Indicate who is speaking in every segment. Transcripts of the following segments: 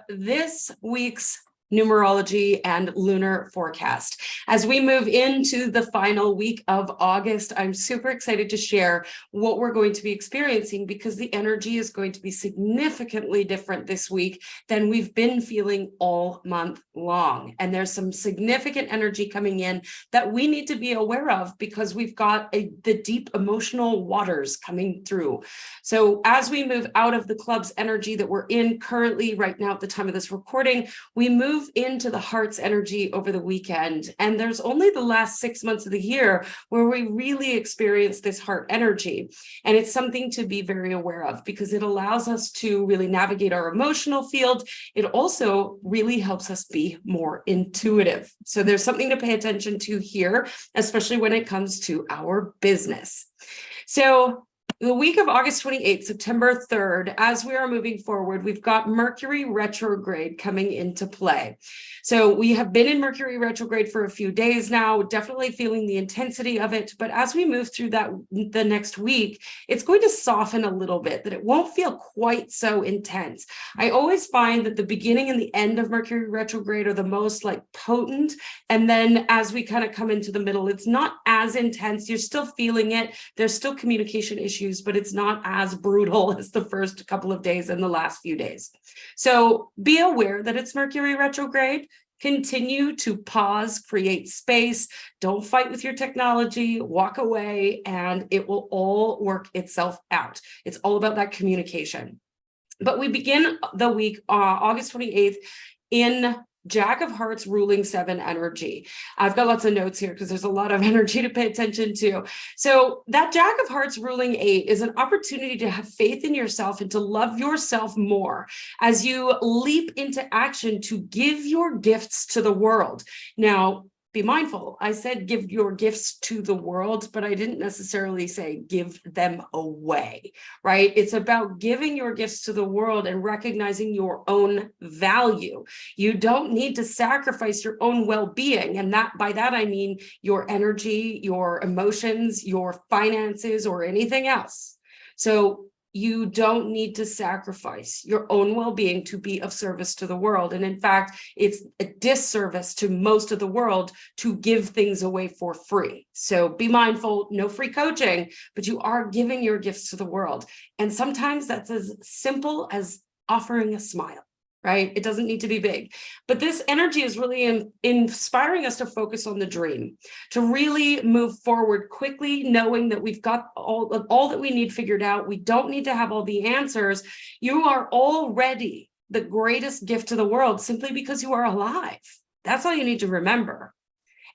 Speaker 1: this week's numerology and lunar forecast. As we move into the final week of August, I'm super excited to share what we're going to be experiencing because the energy is going to be significantly different this week than we've been feeling all month long. And there's some significant energy coming in that we need to be aware of because we've got the deep emotional waters coming through. So as we move out of the club's energy that we're in currently right now at the time of this recording, we move into the heart's energy over the weekend. And there's only the last 6 months of the year where we really experience this heart energy. And it's something to be very aware of because it allows us to really navigate our emotional field. It also really helps us be more intuitive. So there's something to pay attention to here, especially when it comes to our business. So the week of August 28th, September 3rd, as we are moving forward, we've got Mercury retrograde coming into play. So we have been in Mercury retrograde for a few days now, definitely feeling the intensity of it. But as we move through the next week, it's going to soften a little bit, that it won't feel quite so intense. I always find that the beginning and the end of Mercury retrograde are the most potent. And then as we kind of come into the middle, it's not as intense. You're still feeling it. There's still communication issues, but it's not as brutal as the first couple of days and the last few days. So be aware that it's Mercury retrograde. Continue to pause, create space. Don't fight with your technology, walk away, and it will all work itself out. It's all about that communication. But we begin the week, August 28th, in Jack of Hearts ruling 7 energy. I've got lots of notes here because there's a lot of energy to pay attention to. So that Jack of Hearts ruling 8 is an opportunity to have faith in yourself and to love yourself more as you leap into action to give your gifts to the world. Now, be mindful. I said give your gifts to the world, but I didn't necessarily say give them away, right? It's about giving your gifts to the world and recognizing your own value. You don't need to sacrifice your own well-being. And by that, I mean your energy, your emotions, your finances, or anything else. So you don't need to sacrifice your own well-being to be of service to the world. And in fact, it's a disservice to most of the world to give things away for free. So be mindful, no free coaching, but you are giving your gifts to the world. And sometimes that's as simple as offering a smile. Right? It doesn't need to be big, but this energy is really inspiring us to focus on the dream, to really move forward quickly, knowing that we've got all that we need figured out. We don't need to have all the answers. You are already the greatest gift to the world simply because you are alive. That's all you need to remember.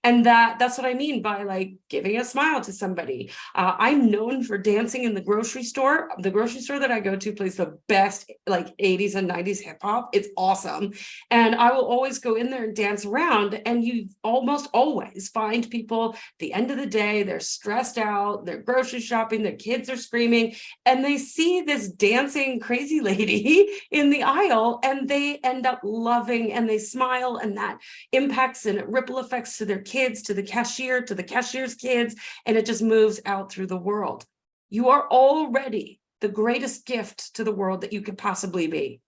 Speaker 1: And that's what I mean by giving a smile to somebody. I'm known for dancing in the grocery store. The grocery store that I go to plays the best 80s and 90s hip hop. It's awesome. And I will always go in there and dance around. And you almost always find people at the end of the day, they're stressed out, they're grocery shopping, their kids are screaming, and they see this dancing crazy lady in the aisle and they end up loving and they smile, and that impacts and it ripple effects to their kids, to the cashier, to the cashier's kids, and it just moves out through the world. You are already the greatest gift to the world that you could possibly be.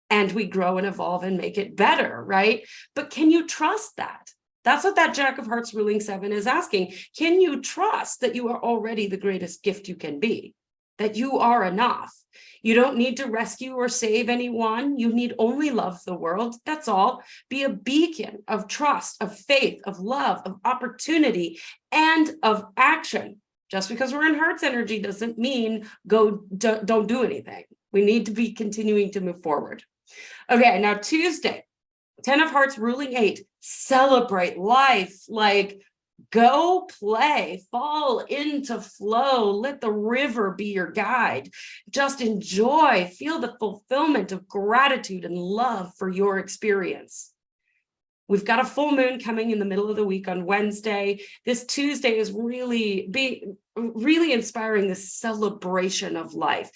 Speaker 1: And we grow and evolve and make it better, right? But can you trust that? That's what that Jack of Hearts ruling 7 is asking. Can you trust that you are already the greatest gift you can be? That you are enough? You don't need to rescue or save anyone. You need only love the world. That's all. Be a beacon of trust, of faith, of love, of opportunity, and of action. Just because we're in Hearts energy doesn't mean don't do anything. We need to be continuing to move forward. Okay, now Tuesday, 10 of Hearts ruling 8. Celebrate life. Go play, fall into flow, let the river be your guide. Just enjoy, feel the fulfillment of gratitude and love for your experience. We've got a full moon coming in the middle of the week on Wednesday. This Tuesday is really inspiring this celebration of life.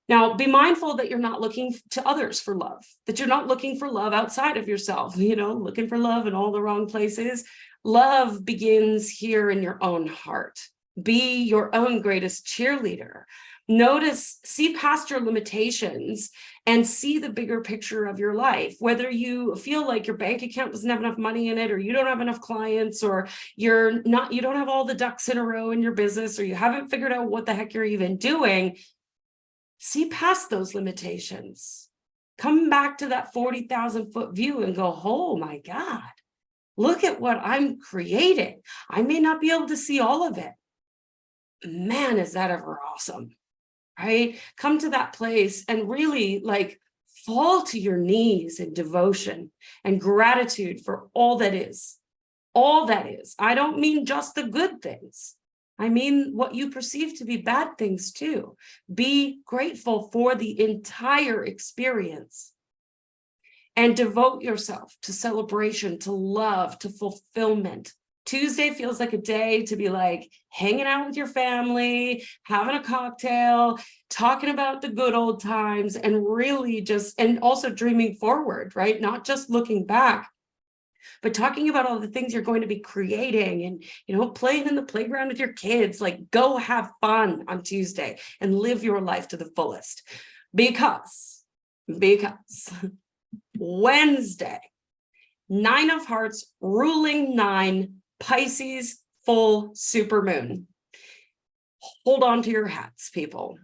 Speaker 1: Now, be mindful that you're not looking to others for love, that you're not looking for love outside of yourself, looking for love in all the wrong places. Love begins here in your own heart. Be your own greatest cheerleader. Notice, see past your limitations and see the bigger picture of your life. Whether you feel like your bank account doesn't have enough money in it, or you don't have enough clients, or you don't have all the ducks in a row in your business, or you haven't figured out what the heck you're even doing, see past those limitations. Come back to that 40,000 foot view and go, oh my God, look at what I'm creating. I may not be able to see all of it. Man, is that ever awesome, right? Come to that place and really like fall to your knees in devotion and gratitude for all that is. All that is. I don't mean just the good things. I mean what you perceive to be bad things too. Be grateful for the entire experience and devote yourself to celebration, to love, to fulfillment. Tuesday feels like a day to be like hanging out with your family, having a cocktail, talking about the good old times, and really just, and also dreaming forward, right? Not just looking back, but talking about all the things you're going to be creating and, playing in the playground with your kids. Like, go have fun on Tuesday and live your life to the fullest. Because Wednesday, 9 of Hearts, ruling 9, Pisces, full supermoon. Hold on to your hats, people.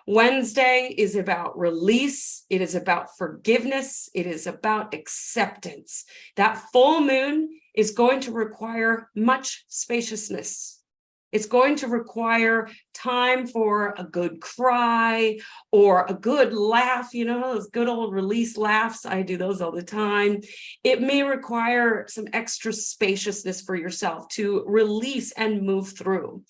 Speaker 1: Wednesday is about release. It is about forgiveness. It is about acceptance. That full moon is going to require much spaciousness. It's going to require time for a good cry or a good laugh, those good old release laughs. I do those all the time. It may require some extra spaciousness for yourself to release and move through.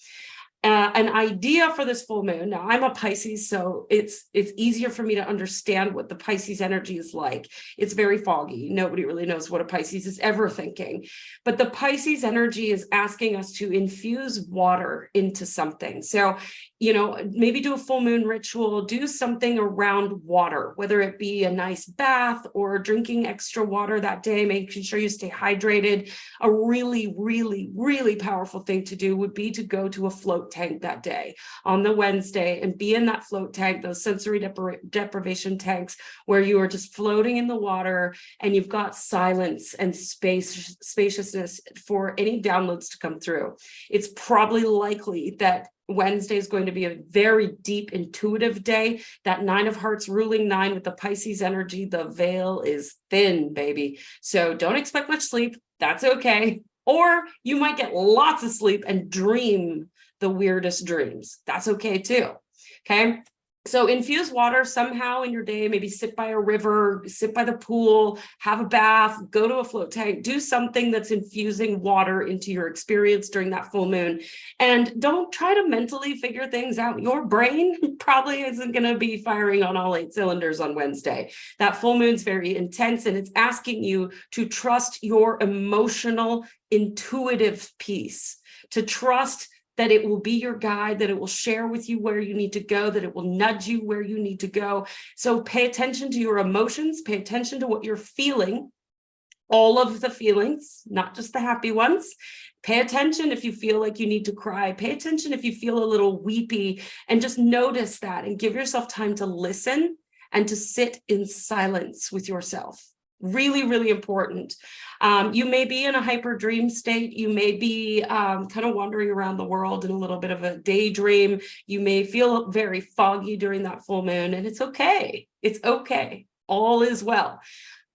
Speaker 1: An idea for this full moon. Now, I'm a Pisces, so it's easier for me to understand what the Pisces energy is like. It's very foggy. Nobody really knows what a Pisces is ever thinking. But the Pisces energy is asking us to infuse water into something. So, maybe do a full moon ritual, do something around water, whether it be a nice bath or drinking extra water that day, making sure you stay hydrated. A really, really, really powerful thing to do would be to go to a float tank that day on the Wednesday and be in that float tank, those sensory deprivation tanks where you are just floating in the water and you've got silence and spaciousness for any downloads to come through. It's probably likely that Wednesday is going to be a very deep intuitive day. That 9 of Hearts ruling 9 with the Pisces energy, the veil is thin, baby. So don't expect much sleep. That's okay. Or you might get lots of sleep and dream the weirdest dreams. That's okay too. Okay. So infuse water somehow in your day, maybe sit by a river, sit by the pool, have a bath, go to a float tank, do something that's infusing water into your experience during that full moon. And don't try to mentally figure things out. Your brain probably isn't going to be firing on all 8 cylinders on Wednesday. That full moon's very intense and it's asking you to trust your emotional, intuitive piece, to trust that it will be your guide, that it will share with you where you need to go, that it will nudge you where you need to go. So pay attention to your emotions, pay attention to what you're feeling, all of the feelings, not just the happy ones. Pay attention if you feel like you need to cry. Pay attention if you feel a little weepy, and just notice that and give yourself time to listen and to sit in silence with yourself. Really, really important. You may be in a hyper dream state. You may be kind of wandering around the world in a little bit of a daydream. You may feel very foggy during that full moon, and it's okay. It's okay. All is well.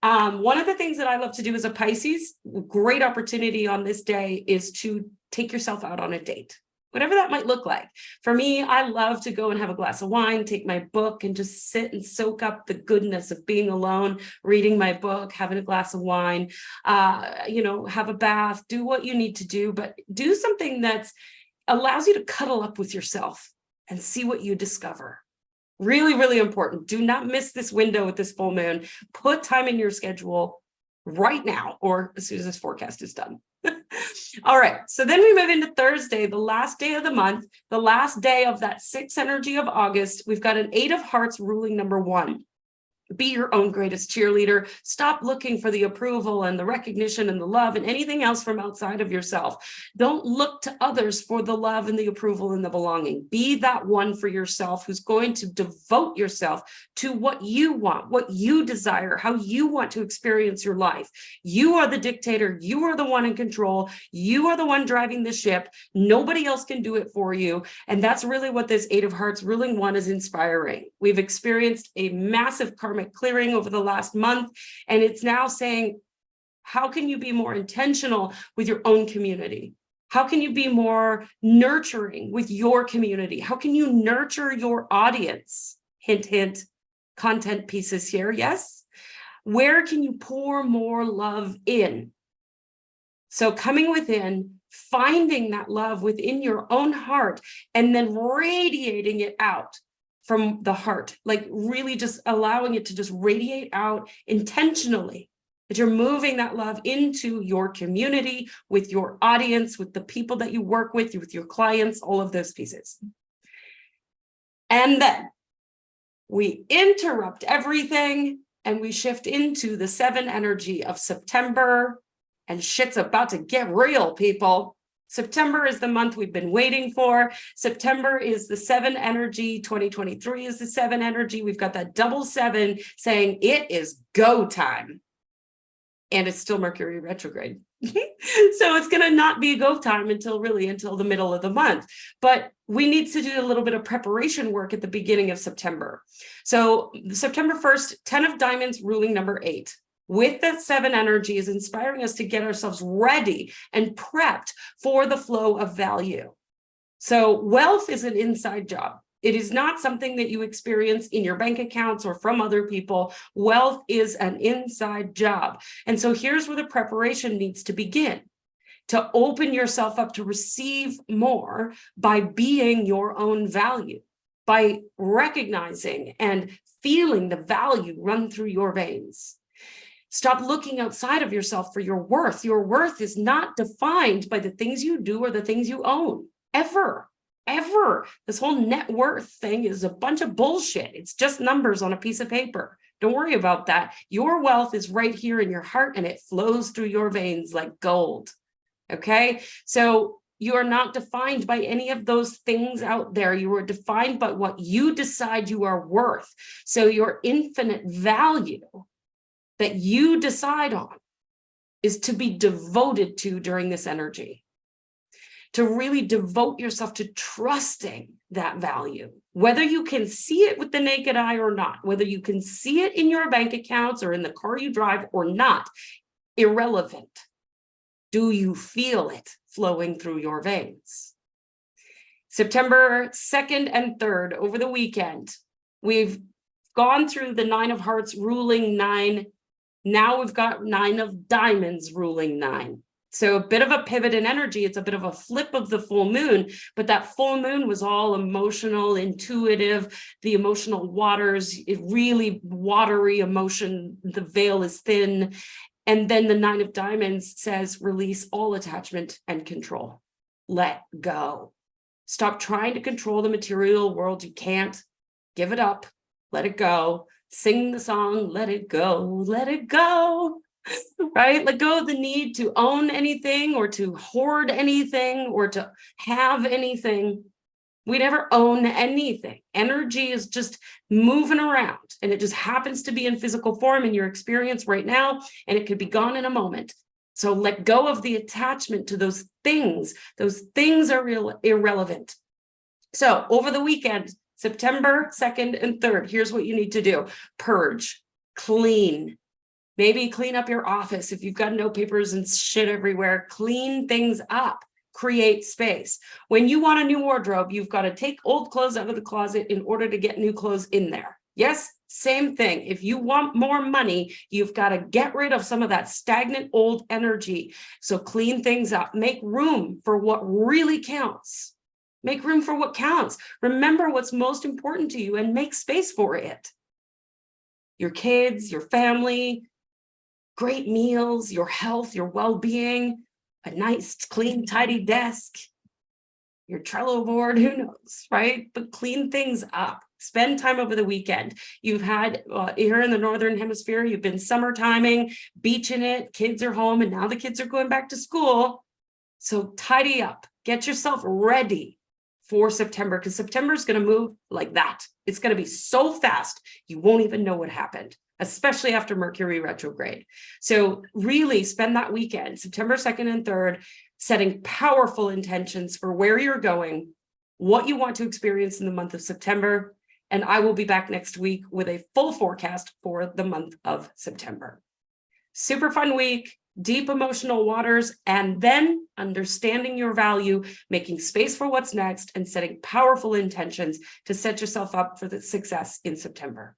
Speaker 1: One of the things that I love to do as a Pisces, great opportunity on this day, is to take yourself out on a date. Whatever that might look like. For me, I love to go and have a glass of wine, take my book and just sit and soak up the goodness of being alone, reading my book, having a glass of wine, have a bath, do what you need to do, but do something that allows you to cuddle up with yourself and see what you discover. Really, really important. Do not miss this window with this full moon. Put time in your schedule right now, or as soon as this forecast is done. All right, so then we move into Thursday, the last day of the month, the last day of that 6 energy of August. We've got an 8 of Hearts ruling number 1. Be your own greatest cheerleader. Stop looking for the approval and the recognition and the love and anything else from outside of yourself. Don't look to others for the love and the approval and the belonging. Be that one for yourself who's going to devote yourself to what you want, what you desire, how you want to experience your life. You are the dictator. You are the one in control. You are the one driving the ship. Nobody else can do it for you. And that's really what this Eight of Hearts ruling one is inspiring. We've experienced a massive karmic clearing over the last month, and it's now saying, how can you be more intentional with your own community? How can you be more nurturing with your community? How can you nurture your audience? Hint, hint, content pieces here, yes? Where can you pour more love in? So coming within, finding that love within your own heart, and then radiating it out from the heart, like really just allowing it to just radiate out intentionally, that you're moving that love into your community, with your audience, with the people that you work with your clients, all of those pieces. And then we interrupt everything and we shift into the 7 energy of September, and shit's about to get real, people. September is the month we've been waiting for. September is the 7 energy. 2023 is the 7 energy. We've got that double 7 saying it is go time. And it's still Mercury retrograde. So it's going to not be go time until the middle of the month. But we need to do a little bit of preparation work at the beginning of September. So September 1st, 10 of diamonds ruling number 8. With that 7 energy is inspiring us to get ourselves ready and prepped for the flow of value. So wealth is an inside job. It is not something that you experience in your bank accounts or from other people. Wealth is an inside job. And so here's where the preparation needs to begin. To open yourself up to receive more by being your own value, by recognizing and feeling the value run through your veins. Stop looking outside of yourself for your worth. Your worth is not defined by the things you do or the things you own, ever. This whole net worth thing is a bunch of bullshit. It's just numbers on a piece of paper. Don't worry about that. Your wealth is right here in your heart and it flows through your veins like gold. Okay? So you are not defined by any of those things out there. You are defined by what you decide you are worth. So your infinite value that you decide on is to be devoted to during this energy. To really devote yourself to trusting that value, whether you can see it with the naked eye or not, whether you can see it in your bank accounts or in the car you drive or not, irrelevant. Do you feel it flowing through your veins? September 2nd and 3rd, over the weekend, we've gone through the 9 of Hearts ruling 9. Now we've got 9 of Diamonds ruling 9. So a bit of a pivot in energy. It's a bit of a flip of the full moon, but that full moon was all emotional, intuitive, the emotional waters, it really watery emotion. The veil is thin. And then the 9 of Diamonds says, release all attachment and control. Let go. Stop trying to control the material world. You can't. Give it up. Let it go. Sing the song, let it go, let it go. Right? Let go of the need to own anything or to hoard anything or to have anything. We never own anything. Energy is just moving around and it just happens to be in physical form in your experience right now, and it could be gone in a moment. So let go of the attachment to those things. Those things are irrelevant. So over the weekend, September 2nd and 3rd, here's what you need to do. Purge, clean. Maybe clean up your office if you've got no papers and shit everywhere. Clean things up. Create space. When you want a new wardrobe, you've got to take old clothes out of the closet in order to get new clothes in there. Yes, same thing. If you want more money, you've got to get rid of some of that stagnant old energy. So clean things up. Make room for what really counts. Make room for what counts. Remember what's most important to you and make space for it. Your kids, your family, great meals, your health, your well-being, a nice, clean, tidy desk, your Trello board, who knows, right? But clean things up. Spend time over the weekend. You've had, here in the Northern Hemisphere, you've been summertiming, beaching it, kids are home, and now the kids are going back to school. So tidy up, get yourself ready for September, because September is going to move like that. It's going to be so fast, you won't even know what happened, especially after Mercury retrograde. So really spend that weekend, September 2nd and 3rd, setting powerful intentions for where you're going, what you want to experience in the month of September. And I will be back next week with a full forecast for the month of September. Super fun week, deep emotional waters, and then understanding your value, making space for what's next, and setting powerful intentions to set yourself up for the success in September.